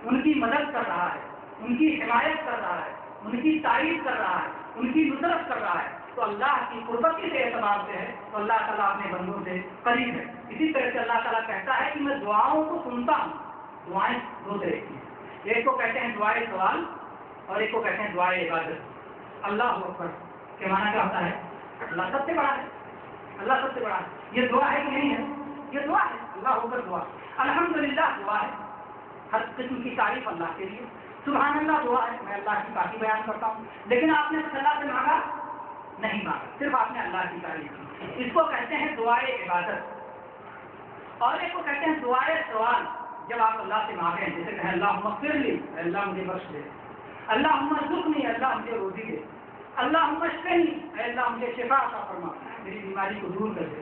ان کی مدد کر رہا ہے، ان کی حمایت کر رہا ہے، ان کی تعریف کر رہا ہے، ان کی نصرت کر رہا ہے، تو اللہ کی قربت کے اعتبار سے ہے تو اللہ تعالیٰ اپنے بندوں سے قریب ہے۔ اسی طرح سے اللہ تعالیٰ کہتا ہے کہ میں دعاؤں کو سنتا ہوں۔ دعائیں دو طرح کی ہیں، ایک کو کہتے ہیں دعائے سوال اور ایک کو کہتے ہیں دعائے عبادت۔ اللہ اکبر کے معنی کیا ہوتا ہے؟ اللہ سب سے بڑا ہے، اللہ سب سے بڑا ہے۔ یہ دعا ہے کہ نہیں ہے؟ یہ دعا ہے، اللہ اکبر دعا۔ الحمدللہ دعا ہے، ہر قسم کی تعریف اللہ کے لیے۔ سبحان اللہ دعا ہے، میں اللہ کی پاکی بیان کرتا ہوں، لیکن آپ نے اللہ سے مانگا نہیں مانگا، صرف آپ نے اللہ کی تعریف کی۔ اس کو کہتے ہیں دعائے عبادت، اور ایک کو کہتے ہیں دعائے سوال۔ جب آپ اللہ سے مانگیں، جیسے کہ اللہم اغفر لی، اللہ مجھے بخش دے، اللہم ارزقنی، اللہ مجھے روزی دے، اللہم اشفنی، اللہ مجھے شفا عطا فرما، میری بیماری کو دور کر دے،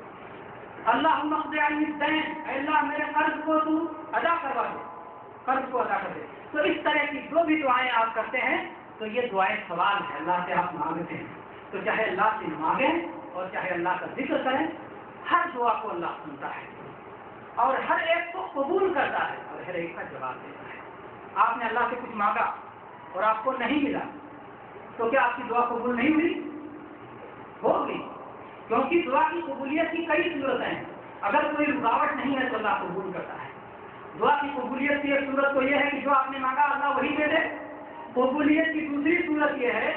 اللہم اقض عنی الدین، اللہ میرے قرض کو تو ادا کروا دے، قرض کو ادا کر دے۔ تو اس طرح کی جو بھی دعائیں آپ کرتے ہیں تو یہ دعائیں سوال ہے، اللہ سے آپ مانگتے ہیں۔ تو چاہے اللہ سے مانگیں اور چاہے اللہ کا ذکر کریں، ہر دعا کو اللہ سنتا ہے اور ہر ایک کو قبول کرتا ہے اور ہر ایک کا جواب دیتا ہے۔ آپ نے اللہ سے کچھ مانگا اور آپ کو نہیں ملا تو کیا آپ کی دعا قبول نہیں ہوئی؟ ہوگی، کیونکہ دعا کی قبولیت کی کئی صورتیں ہیں۔ اگر کوئی رکاوٹ نہیں ہے تو اللہ قبول کرتا ہے۔ دعا کی قبولیت کی ایک صورت تو یہ ہے کہ جو آپ نے مانگا اللہ وہی دے دے۔ قبولیت کی دوسری صورت یہ ہے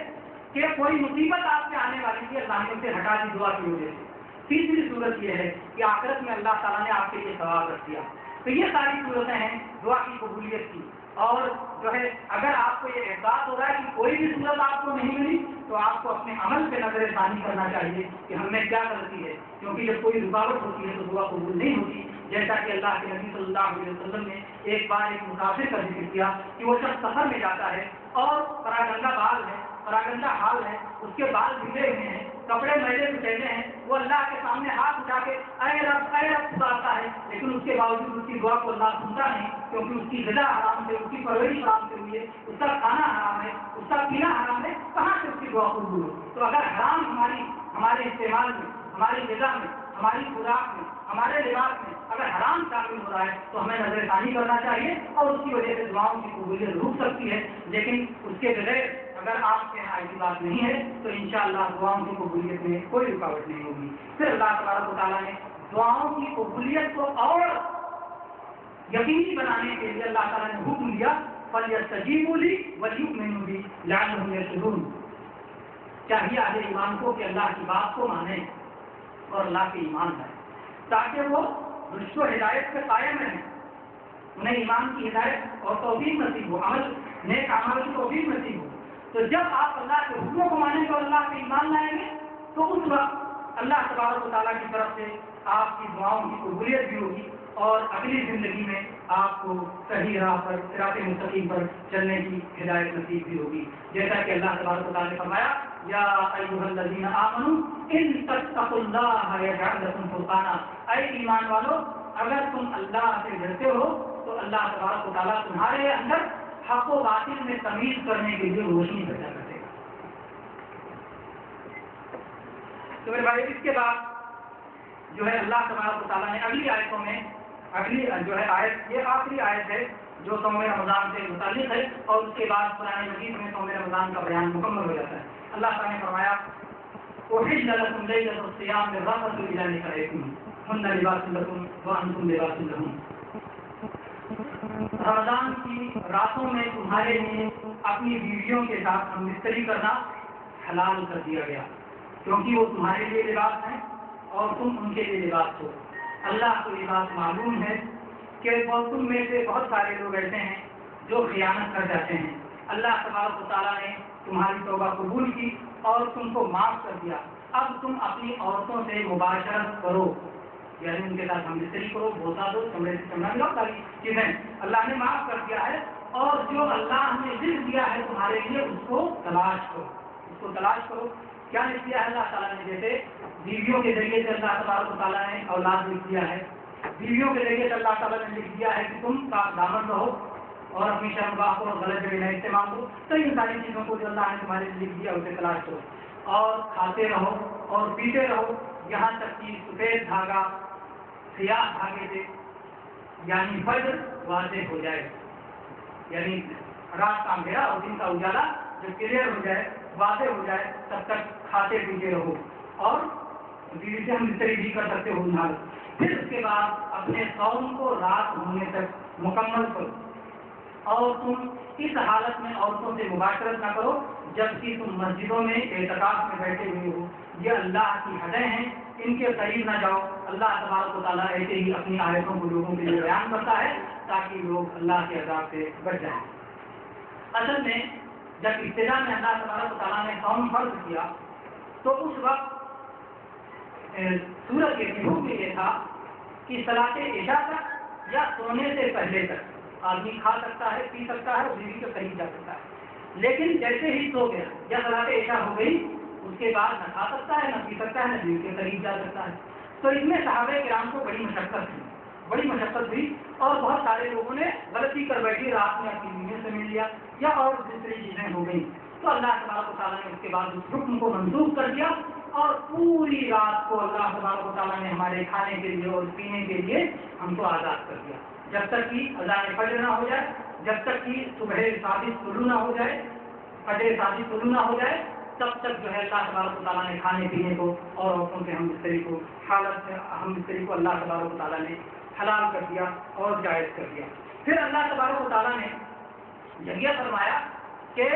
کہ کوئی مصیبت آپ سے آنے والی تھی، اللہ نے اسے ہٹا دی دعا کی وجہ سے۔ تیسری صورت یہ ہے کہ آخرت میں اللہ تعالیٰ نے آپ کے لیے ثواب رکھ دیا۔ تو یہ ساری صورتیں ہیں دعا کی قبولیت کی۔ اور جو ہے اگر آپ کو یہ احساس ہو رہا ہے کہ کوئی بھی صورت آپ کو نہیں ملی تو آپ کو اپنے عمل پہ نظر ثانی کرنا چاہیے کہ ہم میں کیا غلطی ہے، کیونکہ جب کوئی رکاوٹ ہوتی ہے تو دعا قبول نہیں ہوتی۔ جیسا کہ اللہ کے نبی صلی اللہ علیہ وسلم نے ایک بار ایک مسافر کا ذکر کیا کہ وہ جب سفر میں جاتا ہے اور پراگندہ بال ہے، پراگندہ حال ہے، اس کے بال بگڑے ہوئے ہیں، کپڑے میلے کچیلے ہیں، وہ اللہ کے سامنے ہاتھ اٹھا کے اے رب پکارتا ہے، لیکن اس کے باوجود اس کی دعا کو اللہ سنتا نہیں، کیونکہ اس کی غذا حرام سے، اس کی پرورش حرام سے ہوئی ہے، اس کا کھانا حرام ہے، اس کا پینا حرام ہے، کہاں سے اس کی دعا قبول ہو؟ تو اگر حرام ہمارے استعمال میں، ہماری غذا میں، ہماری خوراک میں، ہمارے لباس میں اگر حرام شامل ہو رہا ہے تو ہمیں نظر ثانی کرنا چاہیے، اور اس کی وجہ سے دعاؤں کی قبولیت رک سکتی ہے۔ لیکن اس کے بغیر اگر آپ کے یہاں ایسی بات نہیں ہے تو انشاءاللہ دعاؤں کی قبولیت میں کوئی رکاوٹ نہیں ہوگی۔ پھر اللہ تبارک و تعالیٰ نے دعاؤں کی قبولیت کو اور یقینی بنانے کے لیے اللہ تعالیٰ نے حکم دیا فَلْيَسْتَجِيبُوا لِي وَلْيُؤْمِنُوا بِي لَعَلَّهُمْ يَرْشُدُونَ۔ چاہیے اہل ایمان کو کہ اللہ کی بات کو مانیں اور اللہ کے ایمان لائیں تاکہ وہ رشد و ہدایت سے قائم رہیں، انہیں ایمان کی ہدایت اور توفیق نصیب ہو، عمل نیک اعمال کی توفیق نصیب ہو۔ تو جب آپ اللہ کے حکموں کو مانیں گے اور اللہ کے ایمان لائیں گے تو اس وقت اللہ تبارک و تعالیٰ کی طرف سے آپ کی دعاؤں کی قبولیت بھی ہوگی اور اگلی زندگی میں آپ کو صحیح راہ پر، صراط مستقیم پر چلنے کی ہدایت نصیب بھی ہوگی۔ جیسا کہ اللہ تبارک و تعالیٰ نے فرمایا یا ایھا الذین آمنوا ان تتقوا اللہ یجعل لکم فرقانا، اے ایمان والو اگر تم اللہ سے ڈرتے ہو تو اللہ تبارک و تعالیٰ تمہارے اندر حق و باطل میں تمیز کرنے کے لیے روشنی پیدا کر دے گا۔ تو میرے بھائی اس کے بعد جو ہے اللہ تبارک و تعالیٰ نے اگلی آیتوں میں، اگلی جو ہے آیت، یہ آخری آیت ہے جو صوم رمضان سے متعلق ہے، اور اس کے بعد قرآن مجید میں صوم رمضان کا بیان مکمل ہو جاتا ہے۔ اللہ تعالیٰ نے فرمایا أحل لكم ليلة الصيام الرفث إلى نسائكم هن لباس لكم وأنتم لباس لهم۔ رمضان کی راتوں میں تمہارے لیے اپنی بیویوں کے ساتھ ہم بستری کرنا حلال کر دیا گیا، کیونکہ وہ تمہارے لیے لباس ہیں اور تم ان کے لیے لباس ہو۔ اللہ کو یہ بات معلوم ہے کہ تم میں سے بہت سارے لوگ ایسے ہیں جو خیانت کر جاتے ہیں۔ اللہ تبارک و تعالیٰ نے تمہاری توبہ قبول کی اور تم کو معاف کر دیا۔ اب تم اپنی عورتوں سے مباشرت کرو، یعنی ان کے ساتھ ہم بستری کرو، بوسا دو، چمڑے سے چمڑا ملاؤ، ساری چیزیں اللہ نے معاف کر دیا ہے۔ اور جو اللہ نے رزق دیا ہے تمہارے لیے اس کو تلاش کرو، اس کو تلاش کرو۔ کیا لکھ دیا ہے اللہ تعالیٰ نے؟ جیسے بیویوں کے ذریعے سے اللہ تبارک و تعالیٰ نے اولاد لکھ دیا ہے، بیویوں کے ذریعے سے اللہ تعالیٰ نے لکھ دیا ہے کہ تم پاک دامن رہو اور اپنی شرمگاہ کو غلط جگہ نہ استعمال کرو۔ تو ان ساری چیزوں کو جو اللہ نے تمہارے لیے لکھ دیا اسے تلاش کرو، اور کھاتے رہو اور پیتے رہو یہاں تک کہ سفید دھاگا سیاہ دھاگے سے یعنی فجر واضح ہو جائے۔ یعنی رات کا اندھیرا اور دن کا اجالا جب کلیئر ہو جائے، واضح ہو جائے، تب تک کھاتے پیتے رہو اور بیوی سے ہم بستری بھی کر سکتے ہو نہ. پھر اس کے بعد اپنے صوم کو رات ہونے تک مکمل کرو، اور تم اس حالت میں عورتوں سے مباشرت نہ کرو جبکہ تم مسجدوں میں اعتکاف میں بیٹھے ہوئے ہو. یہ اللہ کی حدیں ہیں، ان کے قریب نہ جاؤ. اللہ تبارک و تعالیٰ ایسے ہی اپنی آیتوں کو لوگوں کے لیے بیان کرتا ہے تاکہ لوگ اللہ کے عذاب سے بچ جائیں. اصل میں جب ابتدا میں اللہ تبارک و تعالیٰ نے صوم فرض کیا تو اس وقت سورج کے حکم یہ تھا کہ صلاۃ عشاء تک یا سونے سے پہلے تک آدمی کھا سکتا ہے، پی سکتا ہے اور بیوی کے قریب جا سکتا ہے. لیکن جیسے ہی سو گیا یا صلاۃ عشاء ہو گئی اس کے بعد نہ کھا سکتا ہے، نہ پی سکتا ہے، نہ بیوی کے قریب جا سکتا ہے. تو اس میں صحابہ کرام کو بڑی مشقت ہوئی اور بہت سارے لوگوں نے غلطی کر بیٹھی، رات میں اپنی بیویوں سے مل لیا یا اور دوسری چیزیں ہو گئی. تو اللہ تبارک و تعالیٰ نے اس کے بعد اس حکم کو منسوخ کر دیا اور پوری رات کو اللہ تبارک و تعالیٰ نے ہمارے کھانے کے لیے اور پینے کے لیے ہم کو آزاد کر دیا، جب تک کہ اذان فجر نہ ہو جائے، جب تک کہ صبح صادق طلوع نہ ہو جائے، فجر صادق طلوع نہ ہو جائے، تب تک جو ہے اللہ تبارک و تعالیٰ نے کھانے پینے کو اور عورتوں کے ہم بستری کو اللہ تبارک و تعالیٰ نے حلال کر دیا اور جائز کر دیا. پھر اللہ تبارک و تعالیٰ نے جب یہ فرمایا کہ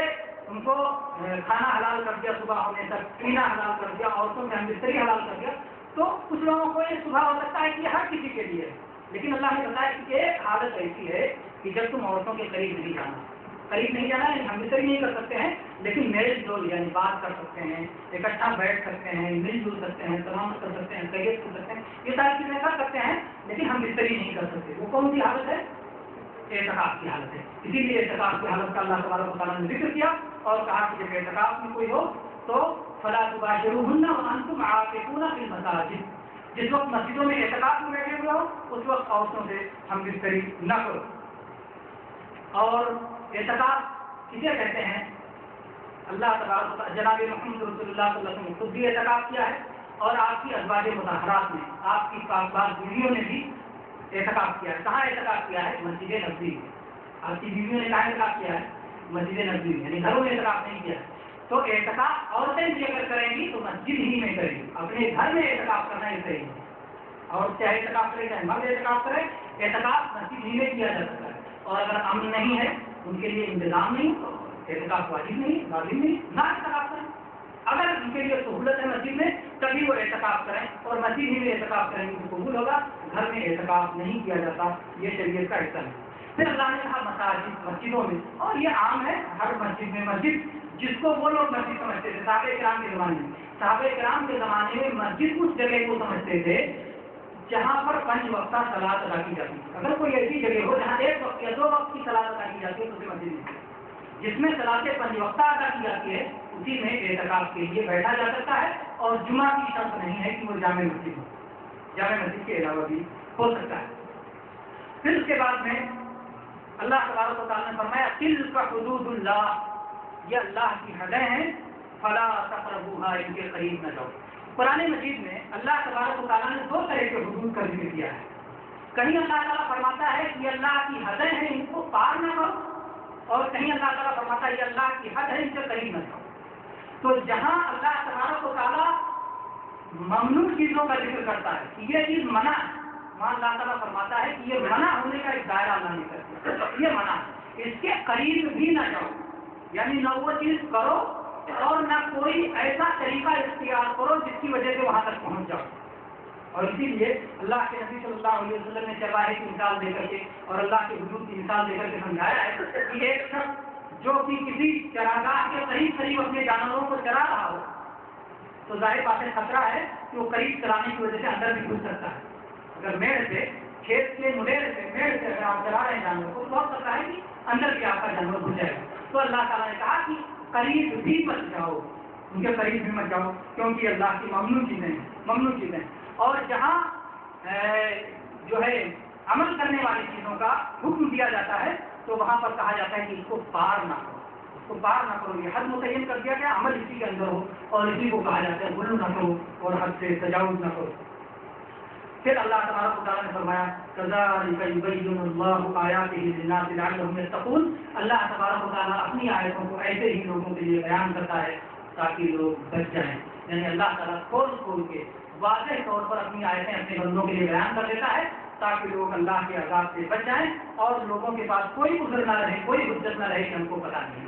ان کو کھانا حلال کر دیا، صبح ہونے تک پینا حلال کر دیا، عورتوں کے ہم بستری حلال کر دیا، تو کچھ لوگوں کو یہ صبح ہو سکتا ہے کہ ہر کسی کے لیے ہے. لیکن اللہ نے بتایا کہ ایک حالت ایسی ہے کہ جب تم عورتوں کے قریب نہیں جانا ہے، ہم بستری نہیں کر سکتے ہیں لیکن میل جول یعنی بات کر سکتے ہیں، اکٹھا بیٹھ سکتے ہیں، مل جل سکتے ہیں، سلام کر سکتے ہیں، خیریت کر سکتے ہیں، یہ ساری چیزیں کر سکتے ہیں لیکن ہم بستری نہیں کر سکتے. وہ کون سی حالت ہے؟ اعتکاف کی حالت ہے. اسی لیے اعتکاف کی حالت کا اللہ تبارک و تعالیٰ نے ذکر کیا اور کہا کہ جب اعتکاف میں کوئی ہو تو فلا تباشروہن وانتم عاکفون فی المساجد. جس وقت مسجدوں میں اعتکاف میں بیٹھے ہوئے ہو اس وقت عورتوں سے ہم بستری نہ کرو. اور اعتکاف کسے کہتے ہیں؟ اللہ تبارک جناب محمد رسول اللہ صلی اللہ علیہ وسلم نے خود بھی اعتکاف کیا ہے اور آپ کی ازواج مطہرات نے، آپ کی پاک بیویوں نے بھی اعتکاف کیا ہے. کہاں اعتکاف کیا ہے؟ مسجد نبوی میں. آپ کی بیویوں نے کہاں اعتکاف کیا ہے؟ مسجد نبوی میں، یعنی گھروں میں اعتکاف نہیں کیا ہے. تو اعتکاف عورتیں بھی اگر کریں گی تو مسجد ہی میں کریں گی، اپنے گھر میں اعتکاف کرنا یہ صحیح ہے. اور چاہے اعتکاف کرے چاہے مرد اعتکاف کرے، اعتکاف مسجد ہی میں کیا جا سکتا ہے. اور اگر امن نہیں ہے، ان کے لیے انتظام نہیں، تو اعتکاف واجب نہیں، لازم نہیں، نہ اعتکاف کریں. اگر ان کے لیے سہولت ہے مسجد میں تبھی وہ اعتکاف کریں اور مسجد ہی میں اعتکاف کریں گے تو قبول ہوگا. گھر میں اعتکاف نہیں کیا جاتا، یہ شریعت کا حصہ ہے. پھر اللہ نے کہا مسجدوں میں، اور یہ عام ہے ہر مسجد میں. مسجد جس کو وہ لوگ مسجد سمجھتے تھے صحابہ کرام کے زمانے میں، صحابہ کرام کے زمانے میں مسجد اس جگہ کو سمجھتے تھے جہاں پر 5 وقتہ صلاۃ ادا کی جاتی ہے. اگر کوئی ایسی جگہ ہو جہاں 1 وقت یا 2 وقت کی صلاۃ ادا کی جاتی ہے تو اسے مسجد نہیں. جس میں صلاۃ 5 وقتہ ادا کی جاتی ہے اسی میں اعتکاف کے لیے بیٹھا جا سکتا ہے اور جمعہ کی شرط نہیں ہے کہ وہ جامع مسجد ہو، جامع مسجد کے علاوہ بھی ہو سکتا ہے. پھر اس کے بعد میں اللہ تبارک و تعالیٰ نے فرمایا تلک حدود اللہ، یہ اللہ کی حدیں ہیں، فلا تقربوها، ان کے قریب نہ جاؤ. قرآن مجید میں اللہ تبارک و تعالیٰ نے 2 طرح کے حدود کا ذکر کیا ہے. کہیں اللہ تعالیٰ فرماتا ہے کہ یہ اللہ کی حدیں ہیں، ان کو پار نہ کرو، اور کہیں اللہ تعالیٰ فرماتا ہے یہ اللہ کی حد ہے، ان سے قریب نہ جاؤ. تو جہاں اللہ تبارک و تعالیٰ ممنوع چیزوں کا ذکر کرتا ہے کہ یہ چیز منع ہے، وہاں اللہ تعالیٰ فرماتا ہے کہ یہ منع ہونے کا ایک دائرہ اللہ نے کر دیا، یہ منع ہے، اس کے قریب بھی نہ جاؤ. یعنی نہ وہ چیز کرو اور نہ کوئی ایسا طریقہ اختیار کرو جس کی وجہ سے وہاں تک پہنچ جاؤ. اور اسی لیے اللہ کے نبی صلی اللہ علیہ وسلم نے چرواہے کی مثال دے کر کے اور اللہ کے حدود کی مثال دے کر کے سمجھایا ہے کہ ایک شخص جو کہ کسی چراگاہ کے قریب اپنے جانوروں کو چرا رہا ہو تو ظاہر بات ہے خطرہ ہے کہ وہ قریب چرانے کی وجہ سے اندر بھی گھس سکتا ہے. اگر میڑ سے کھیت کے میڑ سے اگر آپ چلا رہے ہیں جانور کو تو ہو سکتا ہے کہ اندر بھی آپ کا جانور گھس جائے گا. تو اللہ تعالیٰ نے کہا کہ قریب بھی مت جاؤ، ان کے قریب بھی مت جاؤ، کیونکہ اللہ کی ممنوع چیزیں. اور جہاں جو ہے عمل کرنے والی چیزوں کا حکم دیا جاتا ہے تو وہاں پر کہا جاتا ہے کہ اس کو پار نہ کرو. یہ حد متعین کر دیا گیا، عمل اسی کے اندر ہو اور اسی کو کہا جاتا ہے غلو نہ کرو اور حد سے تجاوز نہ کرو. پھر اللہ تبارک و تعالیٰ نے فرمایا كذلك يبين الله آياته للناس لعلهم يتقون. اللہ تبارک و تعالیٰ اپنی آیتوں کو ایسے ہی لوگوں کے لیے بیان کرتا ہے تاکہ لوگ بچ جائیں. یعنی اللہ تعالیٰ کھول کھول کے واضح طور پر اپنی آیتیں اپنے بندوں کے لیے بیان کر دیتا ہے تاکہ لوگ اللہ کے عذاب سے بچ جائیں اور لوگوں کے پاس کوئی عذر نہ رہے, کوئی حجت نہ رہے کہ ہم کو پتہ نہیں.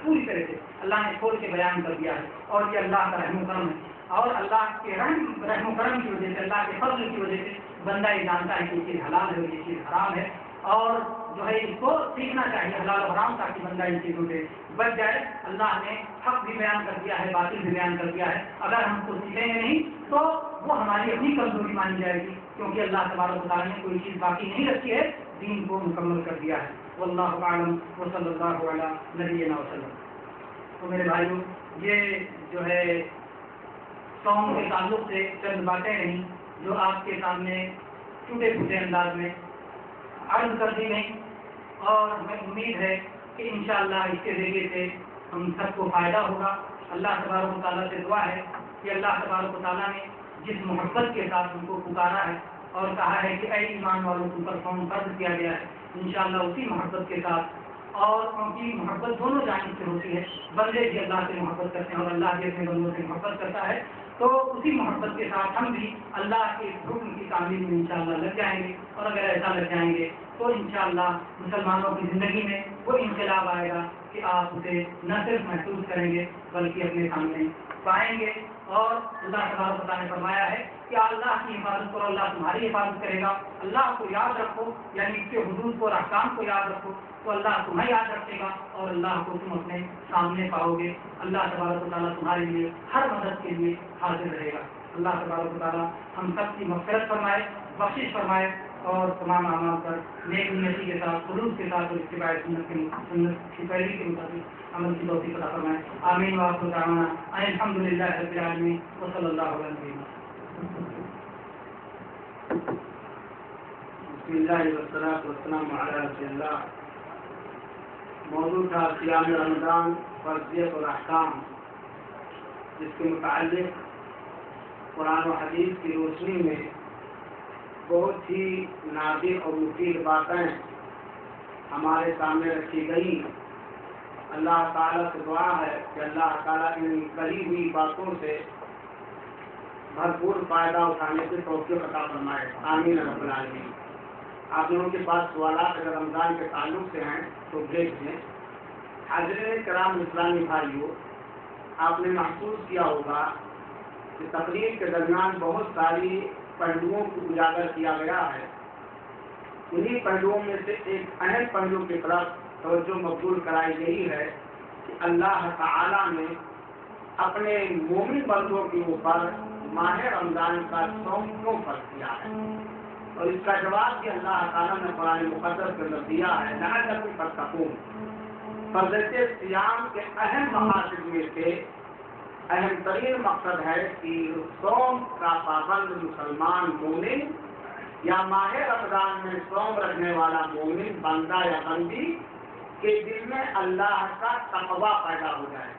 پوری طرح سے اللہ نے کھول کے بیان کر دیا ہے اور یہ اللہ کا رحم و کرم ہے. اور اللہ کے رحم و کرم کی وجہ سے, اللہ کے فضل کی وجہ سے بندہ یہ جانتا ہے کہ یہ چیز حلال ہے اور یہ چیز حرام ہے, اور جو ہے اس کو سیکھنا چاہیے حلال و حرام تاکہ بندہ ان چیزوں سے بچ جائے. اللہ نے حق بھی بیان کر دیا ہے, باطل بھی بیان کر دیا ہے. اگر ہم کو سیکھیں گے نہیں تو وہ ہماری اپنی کمزوری مانی جائے گی, کیونکہ اللہ تبارک و تعالیٰ نے کوئی چیز باقی نہیں رکھی ہے, دین کو مکمل کر دیا ہے. واللہ اعلم وصلی اللہ علی نبینا وسلم. تو میرے بھائیوں, یہ جو ہے صوم کے تعلق سے چند باتیں رہیں جو آپ کے سامنے ٹوٹے پھوٹے انداز میں عرض کر دی گئی, اور ہمیں امید ہے کہ انشاءاللہ اس کے ذریعے سے ہم سب کو فائدہ ہوگا. اللہ تبارک و تعالیٰ سے دعا ہے کہ اللہ تبارک و تعالیٰ نے جس محبت کے ساتھ ہم کو پکارا ہے اور کہا ہے کہ اے ایمان والوں کے اوپر صوم فرض کیا گیا ہے, انشاءاللہ اسی محبت کے ساتھ, اور ان کی محبت دونوں جانب سے ہوتی ہے, بندے بھی اللہ سے محبت کرتے ہیں اور اللہ بھی اپنے بندوں سے محبت کرتا ہے, تو اسی محبت کے ساتھ ہم بھی اللہ کے حکم کی تعمیر میں انشاءاللہ لگ جائیں گے. اور اگر ایسا لگ جائیں گے تو انشاءاللہ مسلمانوں کی زندگی میں وہ انقلاب آئے گا کہ آپ اسے نہ صرف محسوس کریں گے بلکہ اپنے سامنے پائیں گے. اور اللہ تبارک و تعالیٰ نے فرمایا ہے کہ اللہ کی حفاظت کرو, اللہ تمہاری حفاظت کرے گا. اللہ کو یاد رکھو, یعنی اس کے حدود کو اور احکام کو یاد رکھو تو اللہ تمہیں یاد رکھے گا اور اللہ کو تم اپنے سامنے پاؤ گے. اللہ تبارک و تعالیٰ تمہارے لیے ہر مدد کے لیے حاضر رہے گا. اللہ تبارک و تعالیٰ ہم سب کی مغفرت فرمائے, بخشش فرمائے, اور تمام اعمال پر نیک نیتی کے ساتھ, خلوص کے ساتھ اور اتباع سنت کی پیروی کے مطابق عمل کی توفیق عطا فرمائے. آمین وآخر دعوانا ان الحمدللہ رب العالمین وصلی اللہ علیہ وسلم. بسم اللہ والصلاۃ والسلام علی رسول اللہ. موضوع تھا صیام رمضان, فرضیت اور احکام, جس کے متعلق قرآن و حدیث کی روشنی میں بہت ہی نافع اور مفید باتیں ہمارے سامنے رکھی گئی. اللہ تعالیٰ سے دعا ہے کہ اللہ تعالیٰ ان کری ہوئی باتوں سے بھرپور فائدہ اٹھانے کی توفیق عطا فرمائے. آمین رب العالمین. آپ لوگوں کے پاس سوالات اگر رمضان کے تعلق سے ہیں تو بھیج دیں. حاضرین کرام اسلامی بھائیوں, آپ نے محسوس کیا ہوگا کہ تقریر کے درمیان بہت ساری پہلوؤں کو اجاگر کیا گیا ہے. انہی پہلوؤں میں سے ایک اہم پہلو کی طرف توجہ مبذول کرائی گئی ہے کہ اللہ تعالیٰ نے اپنے مومن بندوں کے اوپر ماہ رمضان کا صوم کیوں فرض کیا ہے, اور اس کا جواب بھی اللہ تعالیٰ نے قرآن مقدس کے اندر دیا ہے. لعلکم تتقون. فرضیت صیام کے اہم مقاصد میں سے اہم ترین مقصد ہے کہ صوم کا پابند مسلمان مومن یا ماہ رمضان میں صوم رکھنے والا مومن بندہ یا بندی کے دل میں اللہ کا تقویٰ پیدا ہو جائے.